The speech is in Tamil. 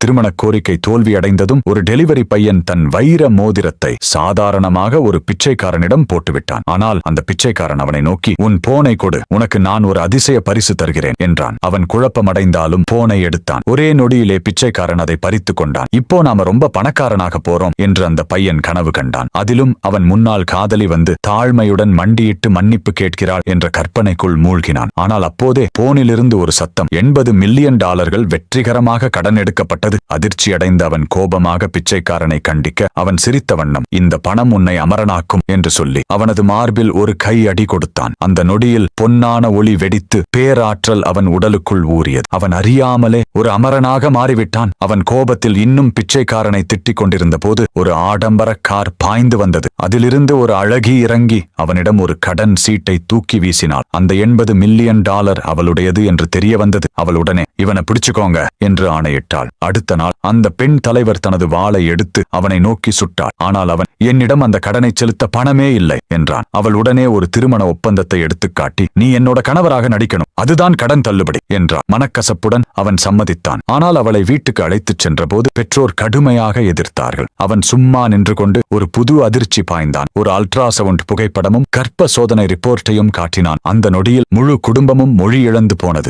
திருமண கோரிக்கை தோல்வியடைந்ததும் ஒரு டெலிவரி பையன் தன் வைர மோதிரத்தை சாதாரணமாக ஒரு பிச்சைக்காரனிடம் போட்டுவிட்டான். ஆனால் அந்த பிச்சைக்காரன் அவனை நோக்கி, உன் போனை கொடு, உனக்கு நான் ஒரு அதிசய பரிசு தருகிறேன் என்றான். அவன் குழப்பமடைந்தாலும் போனை எடுத்தான். ஒரே நொடியிலே பிச்சைக்காரன் அதை பறித்து கொண்டான். இப்போ நாம ரொம்ப பணக்காரனாக போறோம் என்று அந்த பையன் கனவு கண்டான். அதிலும் அவன் முன்னாள் காதலி வந்து தாழ்மையுடன் மண்டியிட்டு மன்னிப்பு கேட்கிறாள் என்ற கற்பனைக்குள் மூழ்கினான். ஆனால் அப்போதே போனிலிருந்து ஒரு சத்தம், $80 மில்லியன் வெற்றிகரமாக கடன் எடுக்கப்பட்டது. அதிர்ச்சியடைந்த அவன் கோபமாக பிச்சைக்காரனை கண்டிக்க, அவன் சிரித்த வண்ணம், இந்த பணம் உன்னை அமரனாக்கும் என்று சொல்லி அவனது மார்பில் ஒரு கை அடி கொடுத்தான். அந்த நொடியில் பொன்னான ஒளி வெடித்து பேராற்றல் அவன் உடலுக்குள் ஊறியது. அவன் அறியாமலே ஒரு அமரனாக மாறிவிட்டான். அவன் கோபத்தில் இன்னும் பிச்சைக்காரனை திட்டிக் கொண்டிருந்த போது ஒரு ஆடம்பர கார் பாய்ந்து வந்தது. அதிலிருந்து ஒரு அழகி இறங்கி அவனிடம் ஒரு கடன் சீட்டை தூக்கி வீசினாள். அந்த $80 மில்லியன் அவளுடையது என்று தெரிய வந்தது. அவள் உடனே, இவனை பிடிச்சுக்கோங்க என்று ஆணையிட்டாள். அடுத்த நாள் அந்த பெண் தலைவர் தனது வாளை எடுத்து அவனை நோக்கி சுட்டாள். ஆனால் அவன், என்னிடம் அந்த கடனை செலுத்த பணமே இல்லை என்றான். அவள் உடனே ஒரு திருமண ஒப்பந்தத்தை எடுத்துக்காட்டி, நீ என்னோட கணவராக நடிக்கணும், அதுதான் கடன் தள்ளுபடி என்றான். மனக்கசப்புடன் அவன் சம்மதித்தான். ஆனால் அவளை வீட்டுக்கு அழைத்துச் சென்றபோது பெற்றோர் கடுமையாக எதிர்த்தார்கள். அவன் சும்மா நின்று கொண்டு ஒரு புது அதிர்ச்சி பாய்ந்தான். ஒரு அல்ட்ராசவுண்ட் புகைப்படமும் கர்ப்ப சோதனை ரிப்போர்ட்டையும் காட்டினான். அந்த நொடியில் முழு குடும்பமும் மொழி இழந்து போனது.